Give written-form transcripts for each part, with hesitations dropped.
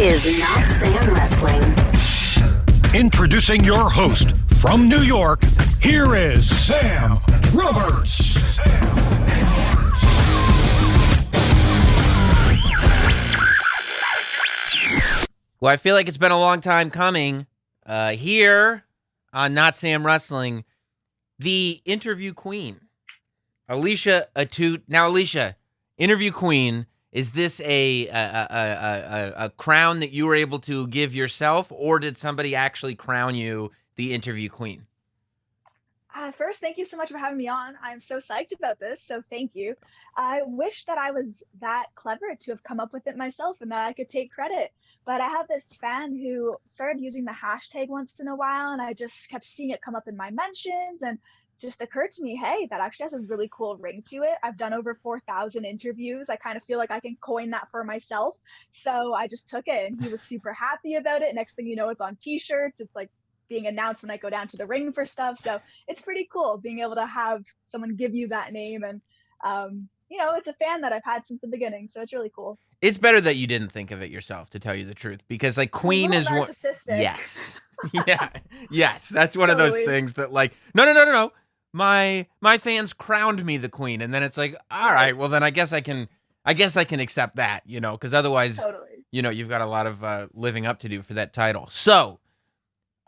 is Notsam Wrestling. Introducing your host from New York, here is Sam Roberts. Well, I feel like it's been a long time coming. Here on Notsam Wrestling, the interview queen, Alicia Atout. Now, Alicia, interview queen, is this a crown that you were able to give yourself, or did somebody actually crown you the interview queen? First, thank you so much for having me on. I'm so psyched about this, so thank you. I wish that I was that clever to have come up with it myself and that I could take credit. But I have this fan who started using the hashtag once in a while, and I just kept seeing it come up in my mentions, and just occurred to me, hey, that actually has a really cool ring to it. I've done over 4,000 interviews. I kind of feel like I can coin that for myself. So I just took it, and he was super happy about it. Next thing you know, it's on t-shirts. It's like being announced when I go down to the ring for stuff. So it's pretty cool being able to have someone give you that name. And, it's a fan that I've had since the beginning. So it's really cool. It's better that you didn't think of it yourself, to tell you the truth, because like queen is one. Yes. Yeah. Yes. That's one Totally. of those things that like, no. My fans crowned me the queen. And then it's like, all right, well then I guess I can accept that, because otherwise, Totally. You've got a lot of living up to do for that title. So,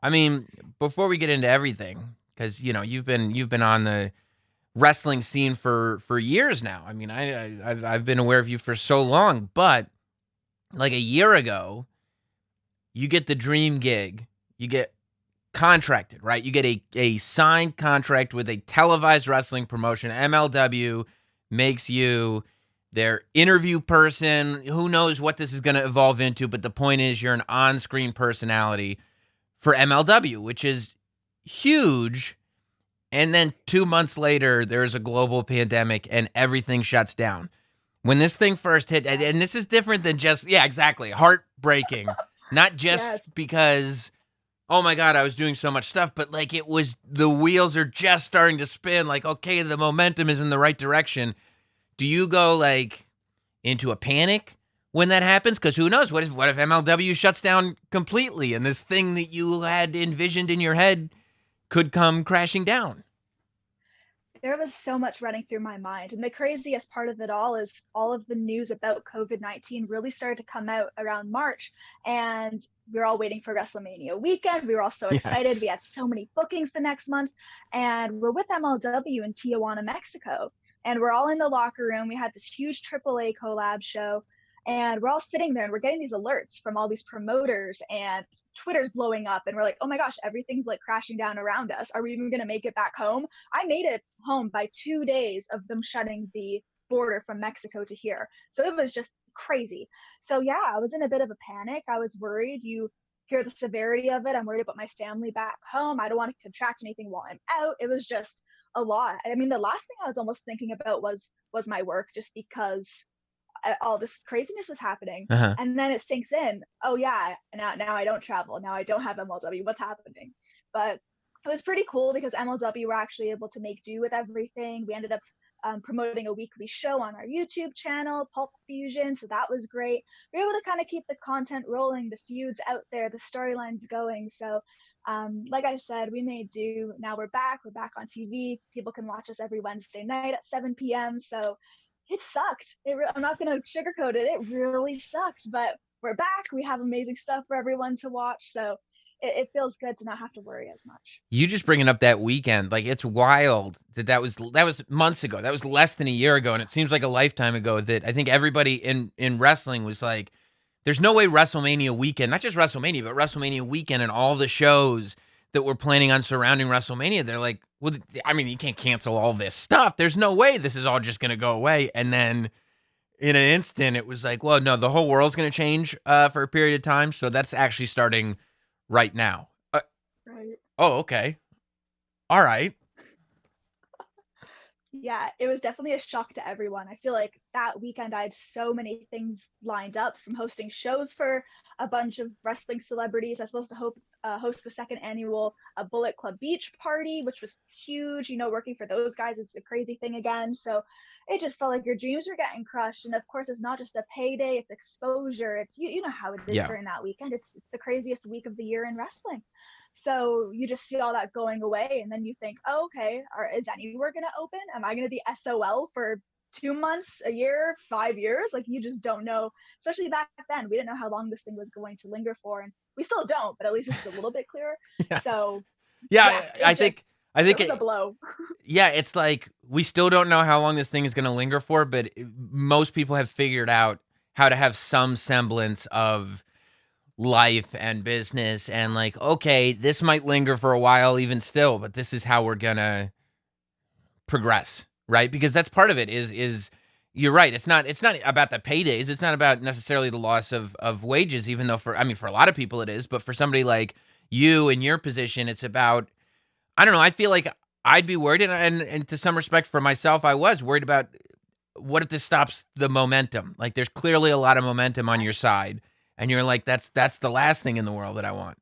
I mean, before we get into everything, because you've been on the wrestling scene for years now. I mean, I've been aware of you for so long, but like a year ago, you get the dream gig. You get contracted, right? You get a signed contract with a televised wrestling promotion. MLW makes you their interview person. Who knows what this is going to evolve into, but the point is you're an on-screen personality for MLW, which is huge. And then 2 months later, there's a global pandemic and everything shuts down. When this thing first hit, and this is different than just, exactly, heartbreaking. Not just because, oh my God, I was doing so much stuff, but like it was, the wheels are just starting to spin. Like, okay, the momentum is in the right direction. Do you go like into a panic when that happens? Because who knows? What if MLW shuts down completely and this thing that you had envisioned in your head could come crashing down? There was so much running through my mind. And the craziest part of it all is all of the news about COVID-19 really started to come out around March. And we were all waiting for WrestleMania weekend. We were all so excited. Yes. We had so many bookings the next month. And we're with MLW in Tijuana, Mexico. And we're all in the locker room. We had this huge AAA collab show. And we're all sitting there and we're getting these alerts from all these promoters, and Twitter's blowing up, and we're like, oh my gosh, everything's like crashing down around us. Are we even going to make it back home? I made it home by 2 days of them shutting the border from Mexico to here. So it was just crazy. So yeah, I was in a bit of a panic. I was worried. You hear the severity of it. I'm worried about my family back home. I don't want to contract anything while I'm out. It was just a lot. I mean, the last thing I was almost thinking about was my work, just because all this craziness was happening. And then it sinks in, oh yeah, now I don't travel, now I don't have MLW, what's happening? But it was pretty cool because MLW were actually able to make do with everything. We ended up promoting a weekly show on our YouTube channel, Pulp Fusion, so that was great. We were able to kind of keep the content rolling, the feuds out there, the storylines going. So like I said, we made do. Now we're back on TV. People can watch us every Wednesday night at 7 p.m. So it sucked. I'm not going to sugarcoat it. It really sucked, but we're back. We have amazing stuff for everyone to watch. So it feels good to not have to worry as much. You just bringing up that weekend, like it's wild that was months ago. That was less than a year ago, and it seems like a lifetime ago. That I think everybody in wrestling was like, "There's no way WrestleMania weekend, not just WrestleMania, but WrestleMania weekend and all the shows that we're planning on surrounding WrestleMania." They're like, "Well, I mean, you can't cancel all this stuff. There's no way this is all just going to go away." And then in an instant, it was like, "Well, no, the whole world's going to change for a period of time." So that's actually starting right now. Right. Oh, okay. All right. Yeah, it was definitely a shock to everyone. I feel like that weekend I had so many things lined up, from hosting shows for a bunch of wrestling celebrities. I was supposed to host the second annual Bullet Club Beach party, which was huge. Working for those guys is a crazy thing again. So it just felt like your dreams were getting crushed. And of course, it's not just a payday; it's exposure. It's you know how it is Yeah. during that weekend. It's the craziest week of the year in wrestling. So you just see all that going away, and then you think, oh, okay, is anywhere going to open? Am I going to be SOL for 2 months, a year, 5 years? Like, you just don't know. Especially back then, we didn't know how long this thing was going to linger for, and we still don't. But at least it's a little bit clearer. Yeah. So Yeah, I think it was a blow. Yeah, it's like we still don't know how long this thing is going to linger for, but most people have figured out how to have some semblance of life and business, and like, okay, this might linger for a while even still, but this is how we're going to progress, right? Because that's part of it is you're right. It's not about the paydays. It's not about necessarily the loss of wages, even though for a lot of people it is, but for somebody like you in your position, it's about, I don't know. I feel like I'd be worried, and to some respect for myself, I was worried about what if this stops the momentum. Like, there's clearly a lot of momentum on your side, and you're like, that's the last thing in the world that I want.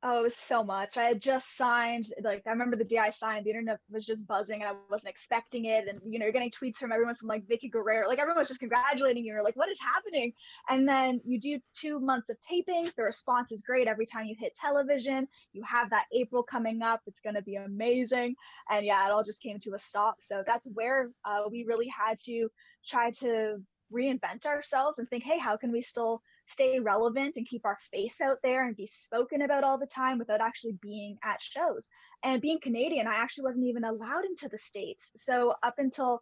Oh, it was so much. I had just signed, like, I remember the day I signed, the internet was just buzzing and I wasn't expecting it. And, you're getting tweets from everyone from like Vicky Guerrero, like everyone was just congratulating you. You're like, what is happening? And then you do 2 months of tapings. The response is great every time you hit television. You have that April coming up. It's going to be amazing. And yeah, it all just came to a stop. So that's where we really had to try to reinvent ourselves and think, hey, how can we still stay relevant and keep our face out there and be spoken about all the time without actually being at shows? And being Canadian, I actually wasn't even allowed into the States. So up until,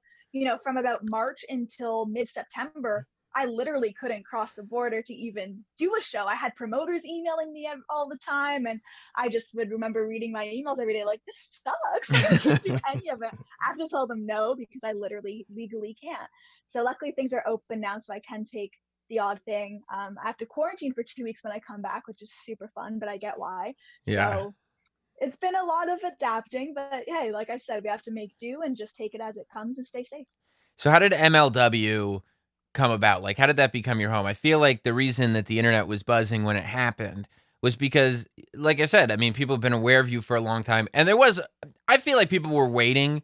from about March until mid-September, I literally couldn't cross the border to even do a show. I had promoters emailing me all the time, and I just would remember reading my emails every day like, this sucks. I can't do any of it. I have to tell them no because I literally legally can't. So luckily things are open now, so I can take the odd thing. I have to quarantine for 2 weeks when I come back, which is super fun, but I get why. Yeah. So it's been a lot of adapting, but hey, like I said, we have to make do and just take it as it comes and stay safe. So how did MLW come about? Like, how did that become your home? I feel like the reason that the internet was buzzing when it happened was because, like I said, people have been aware of you for a long time. And I feel like people were waiting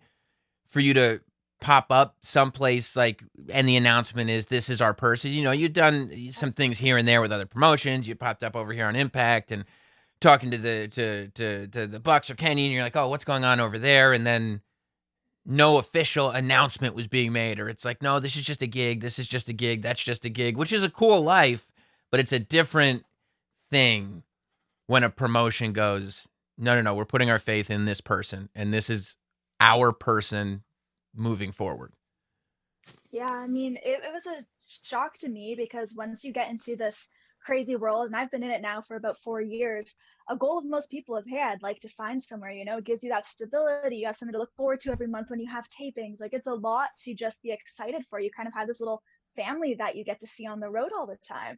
for you to pop up someplace, like, and the announcement is, this is our person. You've done some things here and there with other promotions. You popped up over here on Impact and talking to the Bucks or Kenny, and you're like, oh, what's going on over there? And then no official announcement was being made, or it's like, no, this is just a gig. This is just a gig. That's just a gig, which is a cool life, but it's a different thing when a promotion goes, no, we're putting our faith in this person, and this is our person moving forward. Yeah, it was a shock to me because once you get into this crazy world, and I've been in it now for about 4 years, a goal of most people is, hey, I'd like to sign somewhere. It gives you that stability. You have something to look forward to every month when you have tapings. Like, it's a lot to just be excited for. You kind of have this little family that you get to see on the road all the time.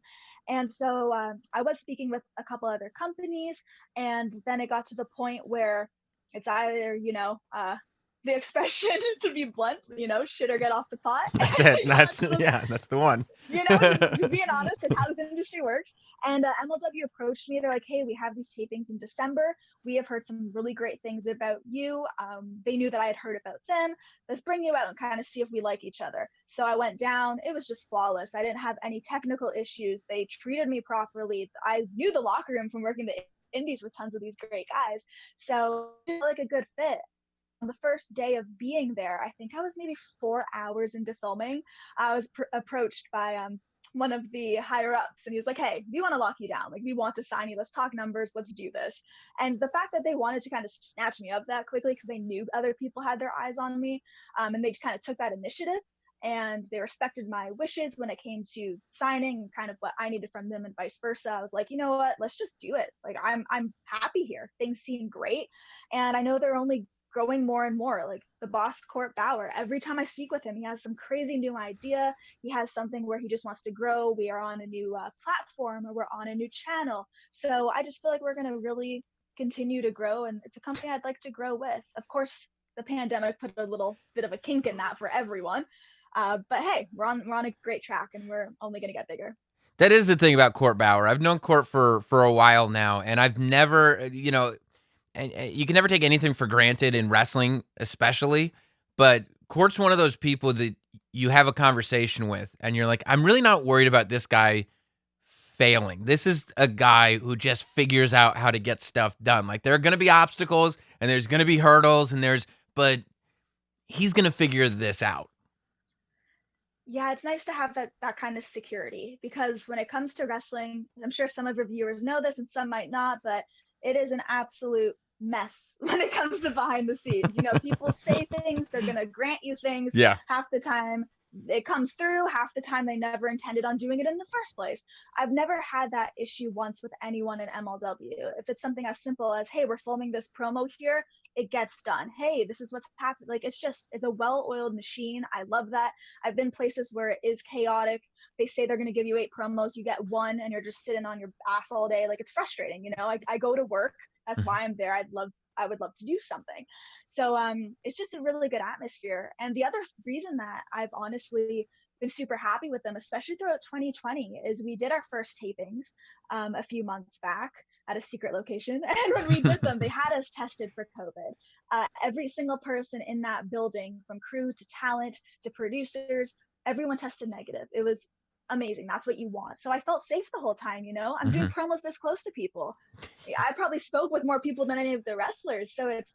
And so I was speaking with a couple other companies, and then it got to the point where it's either, the expression, to be blunt, shit or get off the pot. That's it. That's the one. Just being honest, it's how this industry works. And MLW approached me. They're like, hey, we have these tapings in December. We have heard some really great things about you. They knew that I had heard about them. Let's bring you out and kind of see if we like each other. So I went down. It was just flawless. I didn't have any technical issues. They treated me properly. I knew the locker room from working the indies with tons of these great guys. So it felt like a good fit. On the first day of being there, I think I was maybe 4 hours into filming. I was approached by one of the higher ups, and he was like, hey, we want to lock you down. Like, we want to sign you. Let's talk numbers. Let's do this. And the fact that they wanted to kind of snatch me up that quickly because they knew other people had their eyes on me, and they kind of took that initiative, and they respected my wishes when it came to signing, kind of what I needed from them and vice versa. I was like, you know what, let's just do it. Like, I'm happy here. Things seem great. And I know they're only growing more and more. Like the boss, Court Bauer, every time I speak with him, he has some crazy new idea. He has something where he just wants to grow. We are on a new platform, or we're on a new channel. So I just feel like we're going to really continue to grow, and it's a company I'd like to grow with. Of course, the pandemic put a little bit of a kink in that for everyone. But hey, we're on a great track, and we're only going to get bigger. That is the thing about Court Bauer. I've known Court for a while now, and I've never, and you can never take anything for granted in wrestling, especially. But Court's one of those people that you have a conversation with, and you're like, I'm really not worried about this guy failing. This is a guy who just figures out how to get stuff done. Like, there are going to be obstacles, and there's going to be hurdles, but he's going to figure this out. Yeah, it's nice to have that kind of security, because when it comes to wrestling, I'm sure some of your viewers know this and some might not, but it is an absolute mess when it comes to behind the scenes. People say things, they're going to grant you things. Yeah. Half the time it comes through, half the time they never intended on doing it in the first place. I've never had that issue once with anyone in MLW. If it's something as simple as, hey, we're filming this promo here, it gets done. Hey, this is what's happening. Like, it's a well-oiled machine. I love that. I've been places where it is chaotic. They say they're going to give you 8 promos, you get 1, and you're just sitting on your ass all day. Like, it's frustrating. I go to work. That's why I'm there. I would love to do something. So it's just a really good atmosphere. And the other reason that I've honestly been super happy with them, especially throughout 2020, is we did our first tapings a few months back at a secret location. And when we did them, they had us tested for COVID. Every single person in that building, from crew to talent to producers, everyone tested negative. It was amazing. That's what you want. So I felt safe the whole time. I'm doing promos this close to people. I probably spoke with more people than any of the wrestlers. So it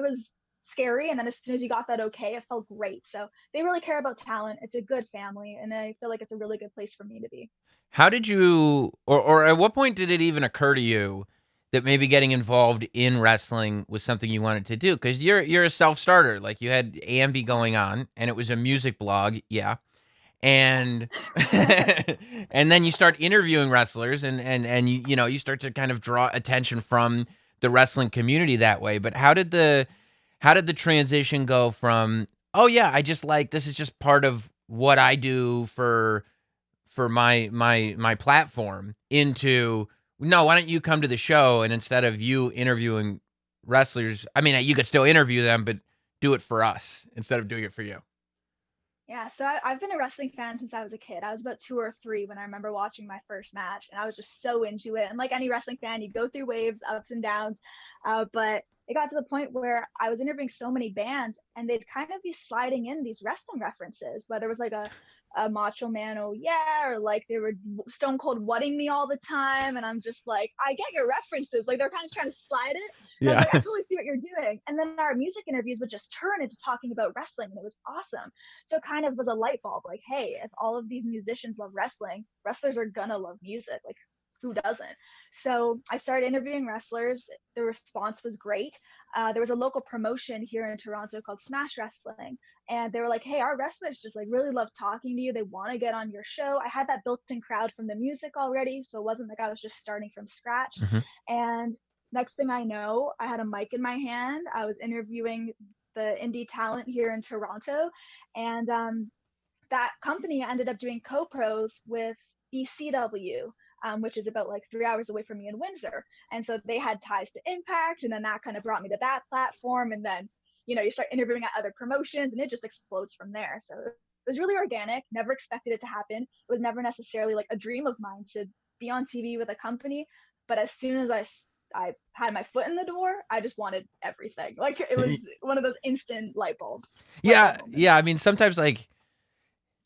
was scary. And then as soon as you got that okay, it felt great. So they really care about talent. It's a good family. And I feel like it's a really good place for me to be. How did you, or at what point did it even occur to you that maybe getting involved in wrestling was something you wanted to do? Because you're a self-starter. Like, you had AMB going on, and it was a music blog. Yeah. And and then you start interviewing wrestlers, and you start to kind of draw attention from the wrestling community that way. But how did the transition go from, oh yeah, I just like, this is just part of what I do for my platform, into, no, why don't you come to the show, and instead of you interviewing wrestlers, I mean, you could still interview them, but do it for us instead of doing it for you. Yeah, so I've been a wrestling fan since I was a kid. I was about 2 or 3 when I remember watching my first match, and I was just so into it. And like any wrestling fan, you go through waves, ups and downs. But it got to the point where I was interviewing so many bands, and they'd kind of be sliding in these wrestling references, whether it was like a Macho Man, oh yeah, or like they were Stone Cold whatting me all the time. And I'm just like, I get your references. Like, they're kind of trying to slide it. And I was like, I totally see what you're doing. And then our music interviews would just turn into talking about wrestling, and it was awesome. So it kind of was a light bulb, like, hey, if all of these musicians love wrestling, wrestlers are gonna love music. Like, who doesn't? So I started interviewing wrestlers. The response was great. There was a local promotion here in Toronto called Smash Wrestling, and they were like, hey, our wrestlers just like really love talking to you. They want to get on your show. I had that built-in crowd from the music already, so it wasn't like I was just starting from scratch. And next thing I know, I had a mic in my hand. I was interviewing the indie talent here in Toronto, and that company ended up doing co-pros with BCW, which is about like 3 hours away from me in Windsor. And so they had ties to Impact, and then that kind of brought me to that platform. And then, you start interviewing at other promotions, and it just explodes from there. So it was really organic. Never expected it to happen. It was never necessarily like a dream of mine to be on TV with a company. But as soon as I had my foot in the door, I just wanted everything. Like, it was one of those instant light bulbs. Yeah. I mean, sometimes, like,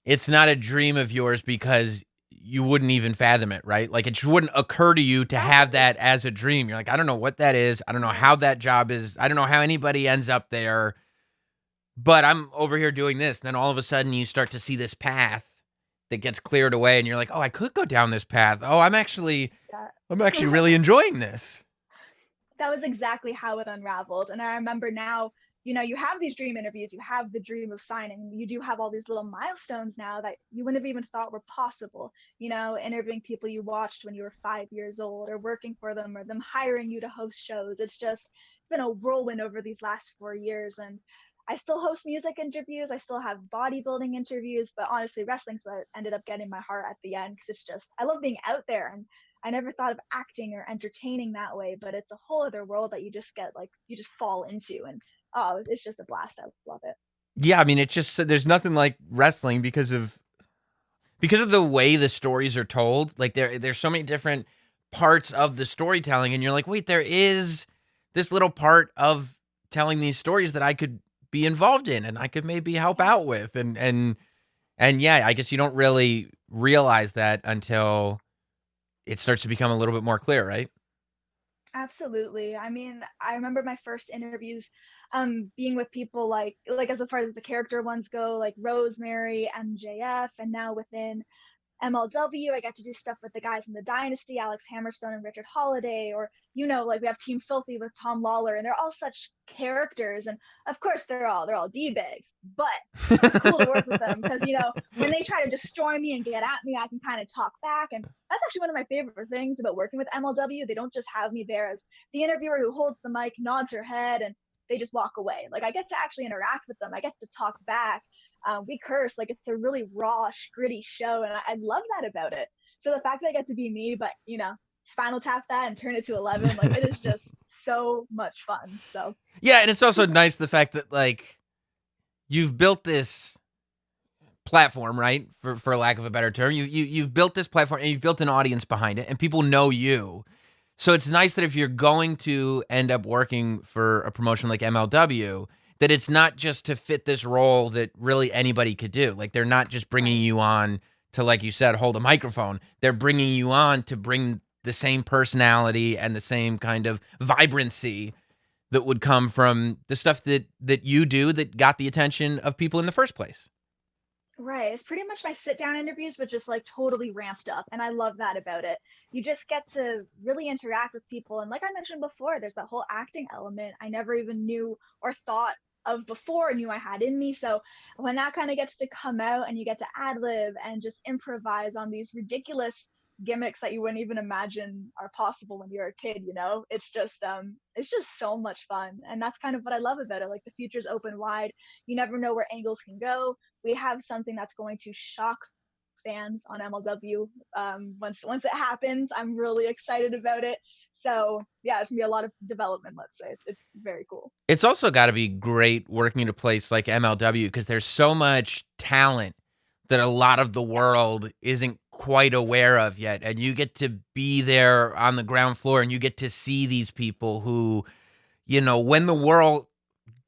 it's not a dream of yours because you wouldn't even fathom it, right? Like, it just wouldn't occur to you to have that as a dream. You're like, I don't know what that is. I don't know how that job is. I don't know how anybody ends up there, but I'm over here doing this. And then all of a sudden you start to see this path that gets cleared away, and you're like, oh, I could go down this path. Oh, I'm actually really enjoying this. That was exactly how it unraveled. And I remember now, you have these dream interviews, you have the dream of signing, you do have all these little milestones now that you wouldn't have even thought were possible, interviewing people you watched when you were 5 years old, or working for them, or them hiring you to host shows. It's been a whirlwind over these last 4 years. And I still host music interviews, I still have bodybuilding interviews, but honestly, wrestling's what ended up getting my heart at the end, because I love being out there. And I never thought of acting or entertaining that way, but it's a whole other world that you just fall into. And it's just a blast. I love it. Yeah, I mean, it's just, there's nothing like wrestling because of because of the way the stories are told. Like there's so many different parts of the storytelling, and you're like, wait, there is this little part of telling these stories that I could be involved in and I could maybe help out with. And yeah, I guess you don't really realize that until it starts to become a little bit more clear, right? Absolutely. I mean, I remember my first interviews being with people like as far as the character ones go, like Rosemary, MJF, and now within MLW, I got to do stuff with the guys in the Dynasty, Alex Hammerstone and Richard Holiday, or like we have Team Filthy with Tom Lawler, and they're all such characters, and of course they're all d-bags, but it's cool to work with them because when they try to destroy me and get at me, I can kind of talk back, and that's actually one of my favorite things about working with MLW. They don't just have me there as the interviewer who holds the mic, nods her head, and they just walk away. Like I get to actually interact with them. I get to talk back. We curse, like it's a really raw, gritty show, and I love that about it. So the fact that I get to be me, but Spinal Tap that and turn it to 11, like it is just so much fun. So yeah, and it's also nice the fact that like you've built this platform, right? For lack of a better term, you've built this platform and you've built an audience behind it, and people know you. So it's nice that if you're going to end up working for a promotion like MLW, that it's not just to fit this role that really anybody could do. Like they're not just bringing you on to, like you said, hold a microphone. They're bringing you on to bring the same personality and the same kind of vibrancy that would come from the stuff that you do that got the attention of people in the first place. right, it's pretty much my sit down interviews, but just like totally ramped up, and I love that about it. You just get to really interact with people, and like I mentioned before, there's that whole acting element I never even knew or thought of before, knew I had in me. So when that kind of gets to come out and you get to ad lib and just improvise on these ridiculous gimmicks that you wouldn't even imagine are possible when you're a kid, it's just so much fun. And that's kind of what I love about it. Like the future's open wide. You never know where angles can go. We have something that's going to shock fans on MLW once it happens. I'm really excited about it. So yeah, it's gonna be a lot of development. Let's say it's very cool. It's also got to be great working at a place like MLW because there's so much talent that a lot of the world isn't quite aware of yet, and you get to be there on the ground floor and you get to see these people who, when the world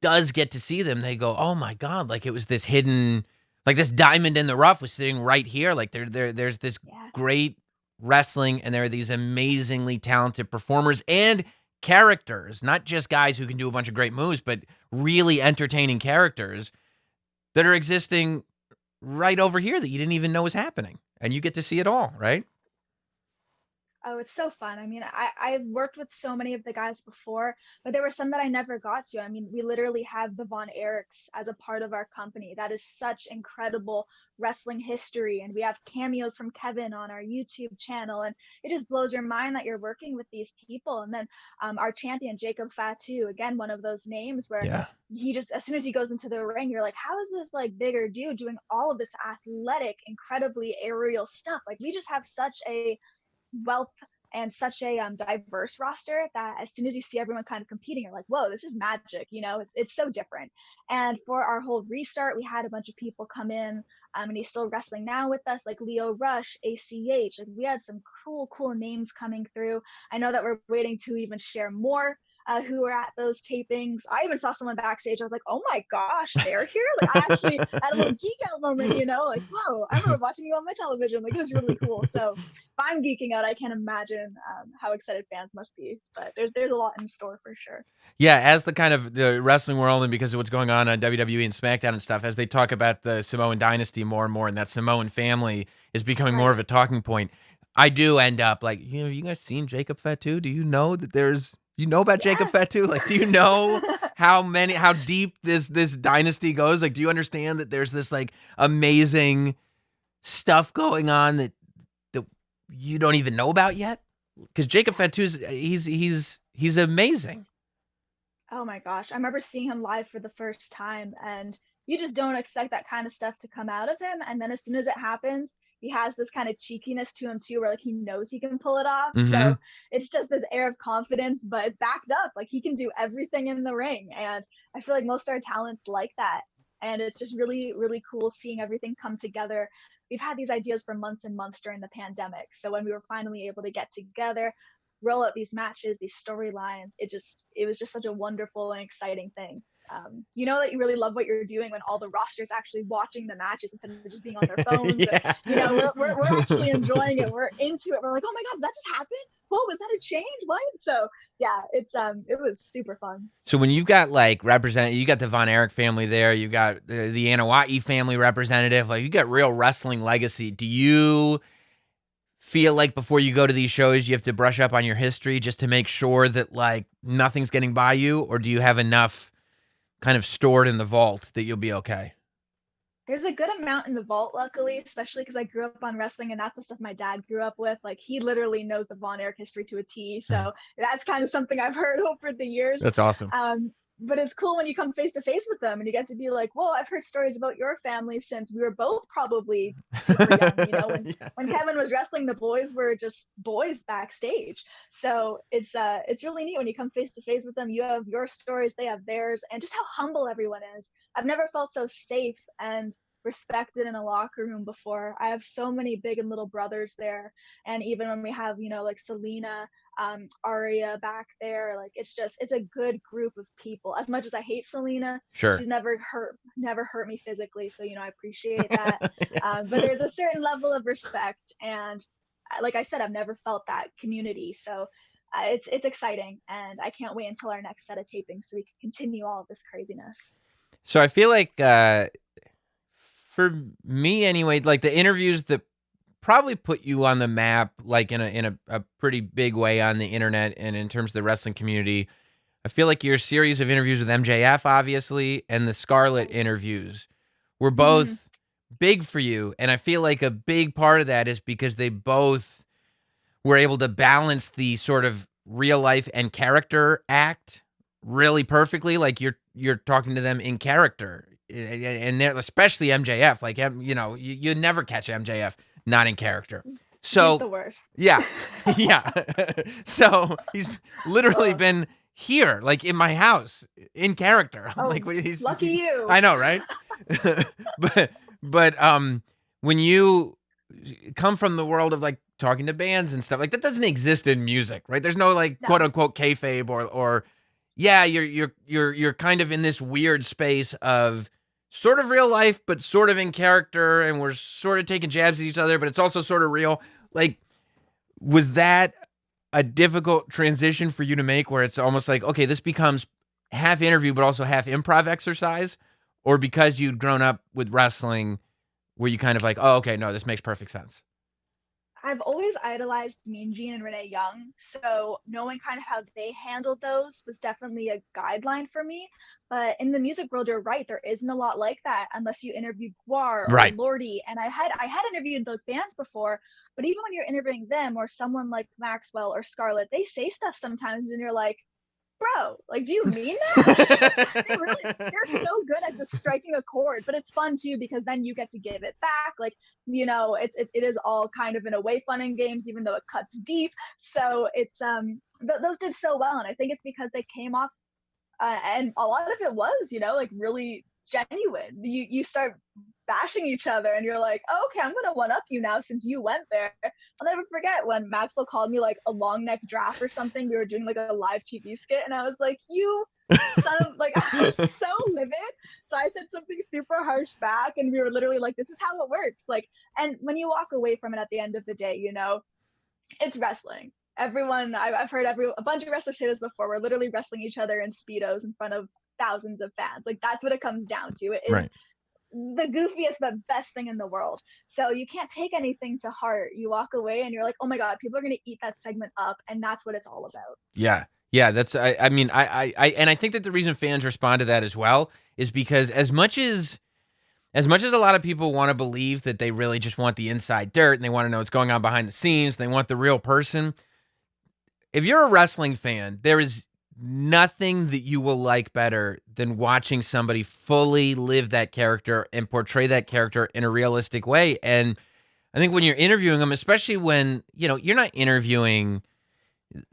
does get to see them, they go, oh my God, like it was this hidden, like this diamond in the rough was sitting right here. Like there's this great wrestling, and there are these amazingly talented performers and characters, not just guys who can do a bunch of great moves, but really entertaining characters that are existing right over here that you didn't even know was happening. And you get to see it all, right? Oh, it's so fun. I mean, I've worked with so many of the guys before, but there were some that I never got to. I mean, we literally have the Von Erichs as a part of our company. That is such incredible wrestling history. And we have cameos from Kevin on our YouTube channel. And it just blows your mind that you're working with these people. And then our champion, Jacob Fatu, again, one of those names where he just, as soon as he goes into the ring, you're like, how is this like bigger dude doing all of this athletic, incredibly aerial stuff? Like we just have such a wealth and such a diverse roster that as soon as you see everyone kind of competing, you're like, whoa, this is magic. It's so different. And for our whole restart, we had a bunch of people come in, and he's still wrestling now with us, like Leo Rush, ACH. Like we had some cool names coming through. I know that we're waiting to even share more who were at those tapings. I even saw someone backstage. I was like, oh my gosh, they're here. Like I actually had a little geek out moment, like, whoa, I remember watching you on my television. Like it was really cool. So if I'm geeking out, I can't imagine how excited fans must be. But there's a lot in store for sure. Yeah, as the kind of the wrestling world, and because of what's going on WWE and SmackDown and stuff, as they talk about the Samoan dynasty more and more, and that Samoan family is becoming more of a talking point, I do end up like, you guys seen Jacob Fatu? Do you know that you know about Jacob Fatu? Like, do you know how deep this dynasty goes? Like, do you understand that there's this like amazing stuff going on that you don't even know about yet? Because Jacob Fatu he's amazing. Oh my gosh. I remember seeing him live for the first time, and you just don't expect that kind of stuff to come out of him. And then as soon as it happens, he has this kind of cheekiness to him too, where like he knows he can pull it off. Mm-hmm. So it's just this air of confidence, but it's backed up. Like he can do everything in the ring. And I feel like most of our talents like that. And it's just really, really cool seeing everything come together. we've had these ideas for months and months during the pandemic. So when we were finally able to get together, roll out these matches, these storylines, it was just such a wonderful and exciting thing. You know that you really love what you're doing when all the roster's actually watching the matches instead of just being on their phones. Yeah. And, you know, we're actually enjoying it. We're into it. We're like, oh my gosh, that just happened. Whoa, was that a change? What? So yeah, it was super fun. So when you've got like you got the Von Erich family there, you got the Anoa'i family representative, like you got real wrestling legacy. Do you feel like before you go to these shows, you have to brush up on your history just to make sure that like nothing's getting by you, or do you have enough kind of stored in the vault that you'll be okay? There's a good amount in the vault, luckily, especially because I grew up on wrestling and that's the stuff my dad grew up with. Like, he literally knows the Von Erich history to a T. So that's kind of something I've heard over the years. That's awesome. But it's cool when you come face to face with them and you get to be like, whoa, I've heard stories about your family since we were both probably super young. You know, when Kevin was wrestling, the boys were just boys backstage. So it's really neat when you come face to face with them. You have your stories, they have theirs, and just how humble everyone is. I've never felt so safe and respected in a locker room before. I have so many big and little brothers there, and even when we have, you know, like Salina, Aria back there, like it's a good group of people. As much as I hate Salina, Sure, she's never hurt me physically, so you know, I appreciate that. But there's a certain level of respect, and like I said, I've never felt that community, so it's exciting, and I can't wait until our next set of tapings so we can continue all of this craziness. So I feel like for me anyway, like the interviews that probably put you on the map, like in a pretty big way on the internet and in terms of the wrestling community, I feel like your series of interviews with MJF, obviously, and the Scarlett interviews were both big for you. And I feel like a big part of that is because they both were able to balance the sort of real life and character act really perfectly. Like you're talking to them in character, and they're, especially MJF, like, you know, you never catch MJF not in character. So he's the worst. Yeah. Yeah. So he's literally been here, like in my house, in character. Oh, like he's lucky you. I know, right? but when you come from the world of like talking to bands and stuff, like that doesn't exist in music, right? There's no like quote unquote kayfabe or yeah, you're kind of in this weird space of sort of real life, but sort of in character, and we're sort of taking jabs at each other, but it's also sort of real. Like, was that a difficult transition for you to make where it's almost like, okay, this becomes half interview, but also half improv exercise? Or because you'd grown up with wrestling, were you kind of like, oh, okay, no, this makes perfect sense? I've always idolized Mean Gene and Renee Young, so knowing kind of how they handled those was definitely a guideline for me. But in the music world, you're right, there isn't a lot like that unless you interview Guar or Lordy. And I had interviewed those bands before, but even when you're interviewing them or someone like Maxwell or Scarlett, they say stuff sometimes and you're like, bro, like, do you mean that? They're so good at just striking a chord, but it's fun too because then you get to give it back. Like, you know, it is all kind of in a way fun and games, even though it cuts deep. So it's those did so well, and I think it's because they came off, and a lot of it was, you know, like really genuine. You start bashing each other and you're like, oh, okay, I'm gonna one up you now since you went there. I'll never forget when Maxwell called me like a long neck draft or something. We were doing like a live TV skit and I was like, you son of, like, I was so livid. So I said something super harsh back and we were literally like, this is how it works. Like, and when you walk away from it at the end of the day, you know, it's wrestling. Everyone, I've heard a bunch of wrestlers say this before, we're literally wrestling each other in Speedos in front of thousands of fans. Like, that's what it comes down to. It is the goofiest but best thing in the world. So you can't take anything to heart. You walk away and you're like, oh my god, people are going to eat that segment up, and that's what it's all about. Yeah, that's I mean I think that the reason fans respond to that as well is because as much as a lot of people want to believe that they really just want the inside dirt and they want to know what's going on behind the scenes, they want the real person. If you're a wrestling fan, there is nothing that you will like better than watching somebody fully live that character and portray that character in a realistic way. And I think when you're interviewing them, especially when, you know, you're not interviewing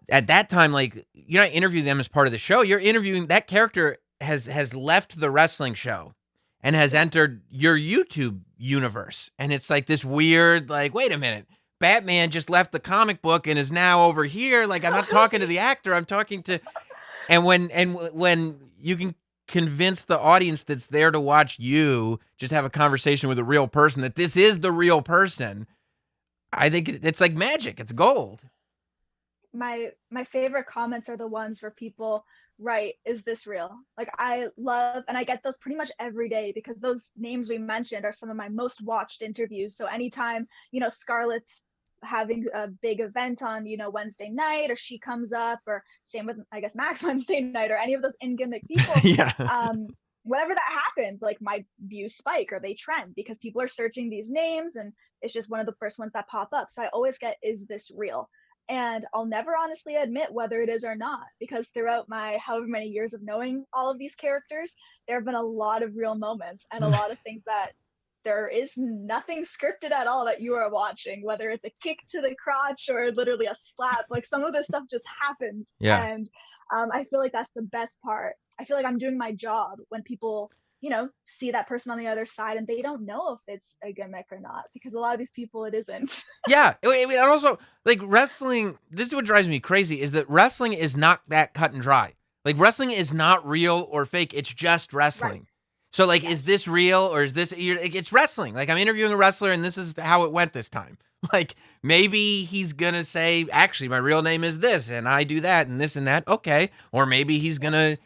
at that time, like you're not interviewing them as part of the show. You're interviewing that character has left the wrestling show and has entered your YouTube universe. And it's like this weird, like, wait a minute, Batman just left the comic book and is now over here. Like, I'm not talking to the actor, I'm talking to, and when you can convince the audience that's there to watch you just have a conversation with a real person, that this is the real person, I think it's like magic. It's gold. My favorite comments are the ones where people write, "Is this real?" Like, I love, and I get those pretty much every day, because those names we mentioned are some of my most watched interviews. So anytime, Scarlett's having a big event on, Wednesday night, or she comes up, or same with, I guess, Max Wednesday night, or any of those in-gimmick people, Yeah. whenever that happens, like, my views spike or they trend, because people are searching these names, and it's just one of the first ones that pop up. So I always get, "Is this real?" And I'll never honestly admit whether it is or not, because throughout my however many years of knowing all of these characters, there have been a lot of real moments and a lot of things that there is nothing scripted at all that you are watching, whether it's a kick to the crotch or literally a slap. Like, some of this stuff just happens. Yeah. And I feel like that's the best part. I feel like I'm doing my job when people, see that person on the other side and they don't know if it's a gimmick or not, because a lot of these people, it isn't. Yeah. I mean, and also, like, wrestling, this is what drives me crazy, is that wrestling is not that cut and dry. Like, wrestling is not real or fake. It's just wrestling. Right. So, like, is this real, or is this, it's wrestling. Like, I'm interviewing a wrestler and this is how it went this time. Like, maybe he's going to say, actually, my real name is this and I do that and this and that. Okay. Or maybe he's going to,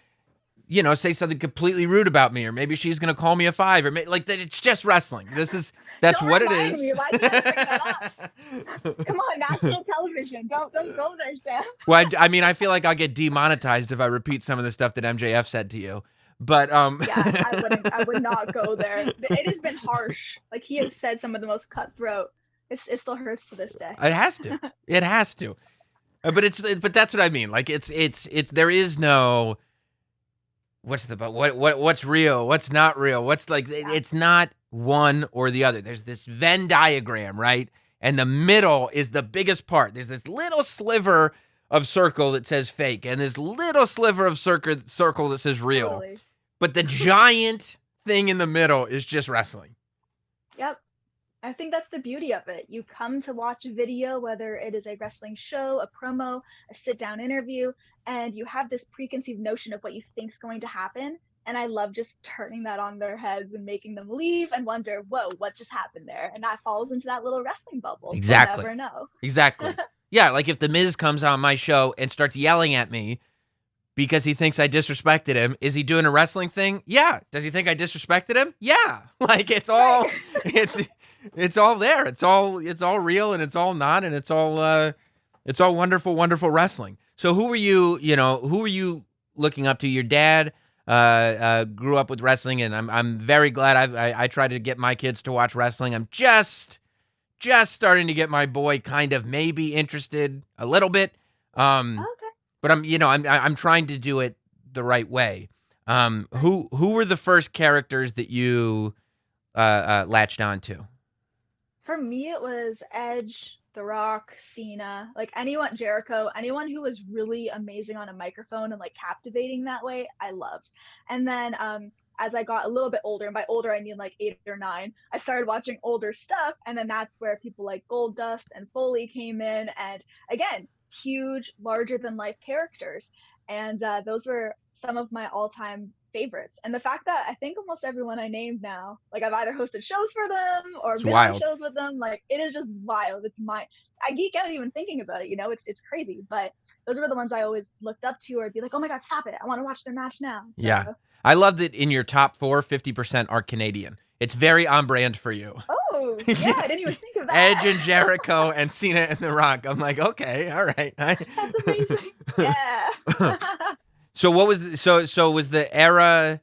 say something completely rude about me, or maybe she's going to call me a 5, or like that. It's just wrestling. That's Don't what it remind is. me. Why can't I bring that up? Come on, national television. Don't go there, Sam. Well, I mean, I feel like I'll get demonetized if I repeat some of the stuff that MJF said to you. But Yeah, I would not go there. It has been harsh. Like, he has said some of the most cutthroat. It still hurts to this day. It has to. It has to. But that's what I mean. Like, it's there is no what's real, what's not real, what's like, it's not one or the other. There's this Venn diagram, right? And the middle is the biggest part. There's this little sliver of circle that says fake, and this little sliver of circle that says real. Totally. But the giant thing in the middle is just wrestling. Yep. I think that's the beauty of it. You come to watch a video, whether it is a wrestling show, a promo, a sit-down interview, and you have this preconceived notion of what you think is going to happen. And I love just turning that on their heads and making them leave and wonder, whoa, what just happened there? And that falls into that little wrestling bubble. Exactly. You'll never know. Exactly. Yeah, like if The Miz comes on my show and starts yelling at me because he thinks I disrespected him, is he doing a wrestling thing? Yeah. Does he think I disrespected him? Yeah. Like, it's all it's all there. It's all real, and it's all not, and it's all wonderful, wonderful wrestling. So who were you looking up to? Your dad grew up with wrestling, and I'm very glad I tried to get my kids to watch wrestling. I'm just starting to get my boy kind of maybe interested a little bit. Okay. But I'm trying to do it the right way. Who were the first characters that you latched on to? For me, it was Edge, The Rock, Cena, like anyone, Jericho, anyone who was really amazing on a microphone and like captivating that way, I loved. And then as I got a little bit older, and by older I mean like 8 or 9, I started watching older stuff, and then that's where people like Goldust and Foley came in, and again, huge, larger than life characters. And those were some of my all-time favorites. And the fact that I think almost everyone I named now, like, I've either hosted shows for them or been on shows with them. Like, it is just wild. I geek out even thinking about it, it's crazy. But those were the ones I always looked up to, or I'd be like, oh my God, stop it, I want to watch their match now. So, yeah. I love that in your top 4, 50% are Canadian. It's very on brand for you. Oh, yeah, I didn't even think of that. Edge and Jericho and Cena and The Rock. I'm like, okay, all right. That's amazing. Yeah. So what was was the era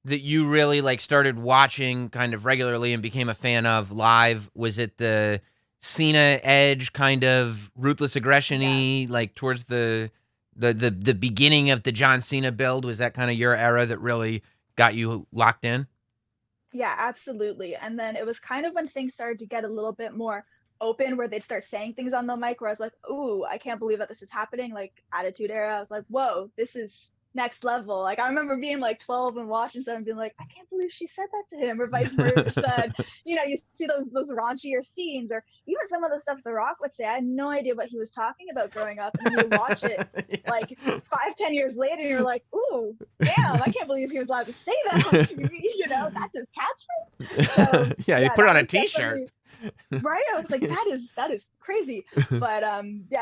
that you really like started watching kind of regularly and became a fan of live? Was it the Cena Edge kind of ruthless aggression-y, like towards the beginning of the John Cena build? Was that kind of your era that really got you locked in? Yeah, absolutely. And then it was kind of when things started to get a little bit more open, where they'd start saying things on the mic where I was like, ooh, I can't believe that this is happening. Like, Attitude Era, I was like, whoa, this is next level. Like I remember being like 12 and watching stuff and being like, I can't believe she said that to him, or vice versa. And, you see those raunchier scenes, or even some of the stuff The Rock would say. I had no idea what he was talking about growing up, and you watch it like 5-10 years later, and you're like, ooh, damn, I can't believe he was allowed to say that on TV. That's his catchphrase. So, yeah, you put it on a T-shirt. Right, I was like, that is crazy. But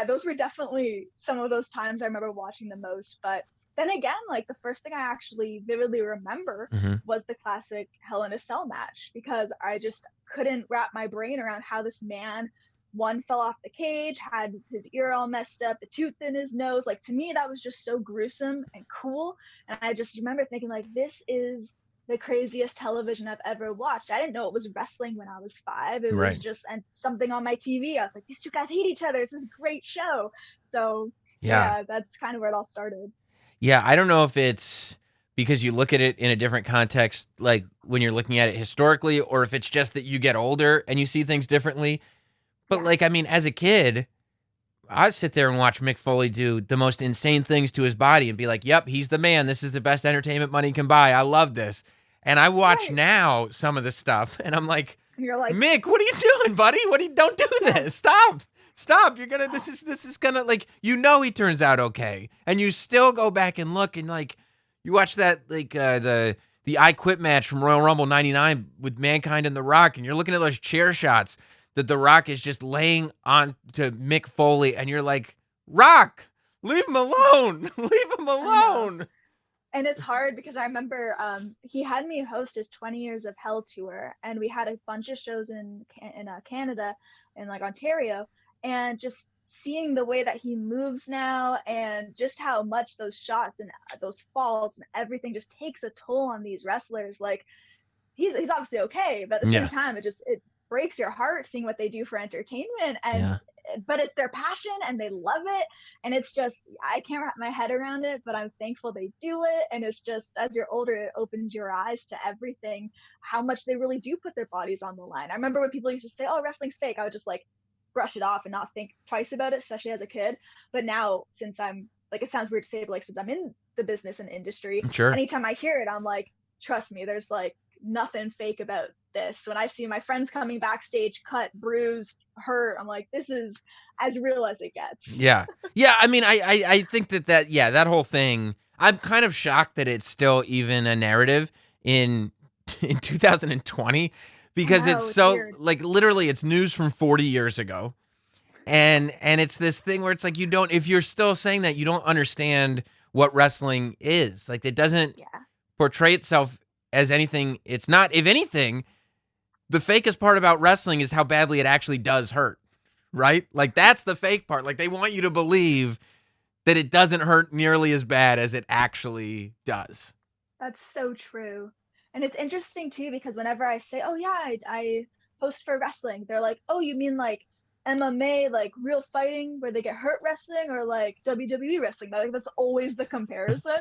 those were definitely some of those times I remember watching the most. But then again, like the first thing I actually vividly remember was the classic Hell in a Cell match, because I just couldn't wrap my brain around how this man, one, fell off the cage, had his ear all messed up, a tooth in his nose. Like, to me, that was just so gruesome and cool. And I just remember thinking, like, this is the craziest television I've ever watched. I didn't know it was wrestling when I was 5. It was just something on my TV. I was like, these two guys hate each other. This is a great show. So yeah, that's kind of where it all started. Yeah, I don't know if it's because you look at it in a different context, like when you're looking at it historically, or if it's just that you get older and you see things differently. But like, I mean, as a kid, I'd sit there and watch Mick Foley do the most insane things to his body and be like, yep, he's the man. This is the best entertainment money can buy. I love this. And I watch now some of the stuff and I'm like, you're like, Mick, what are you doing, buddy? Don't do this. Stop. You're gonna, this is gonna, like, he turns out okay. And you still go back and look and like, you watch that, like, the I Quit match from Royal Rumble 99 with Mankind and The Rock, and you're looking at those chair shots that The Rock is just laying on to Mick Foley, and you're like, Rock, leave him alone. Leave him alone. And it's hard because I remember he had me host his 20 Years of Hell tour, and we had a bunch of shows in Canada and like Ontario, and just seeing the way that he moves now and just how much those shots and those falls and everything just takes a toll on these wrestlers. Like he's obviously okay, but at the same time, it breaks your heart seeing what they do for entertainment, and but it's their passion and they love it, and it's just, I can't wrap my head around it, but I'm thankful they do it. And it's just, as you're older, it opens your eyes to everything, how much they really do put their bodies on the line. I remember when people used to say, oh, wrestling's fake, I would just like brush it off and not think twice about it, especially as a kid. But now, since I'm like, it sounds weird to say, but like, since I'm in the business and industry, anytime I hear it, I'm like, trust me, there's like nothing fake about this. When I see my friends coming backstage cut, bruised, hurt, I'm like, this is as real as it gets. Yeah I mean, I think that whole thing, I'm kind of shocked that it's still even a narrative in 2020, because it's so weird. Like literally it's news from 40 years ago, and it's this thing where it's like, if you're still saying that, you don't understand what wrestling is. Like, it doesn't portray itself as anything it's not. If anything, the fakest part about wrestling is how badly it actually does hurt, right? Like, that's the fake part. Like, they want you to believe that it doesn't hurt nearly as bad as it actually does. That's so true. And it's interesting too, because whenever I say, oh yeah, I host for wrestling, they're like, oh, you mean like MMA, like real fighting where they get hurt wrestling, or like WWE wrestling? Like, that's always the comparison.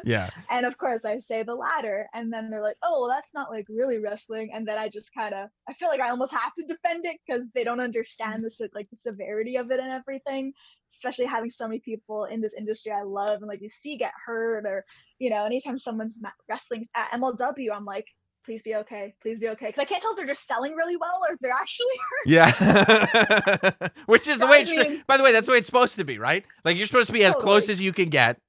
And of course I say the latter, and then they're like, oh, well, that's not like really wrestling. And then I just I feel like I almost have to defend it, because they don't understand the severity of it and everything, especially having so many people in this industry I love and like you see get hurt, or anytime someone's wrestling at MLW, I'm like, please be okay, because I can't tell if they're just selling really well or if they're actually hurt. Which is the way by the way, that's the way it's supposed to be, right? Like, you're supposed to be as close as you can get,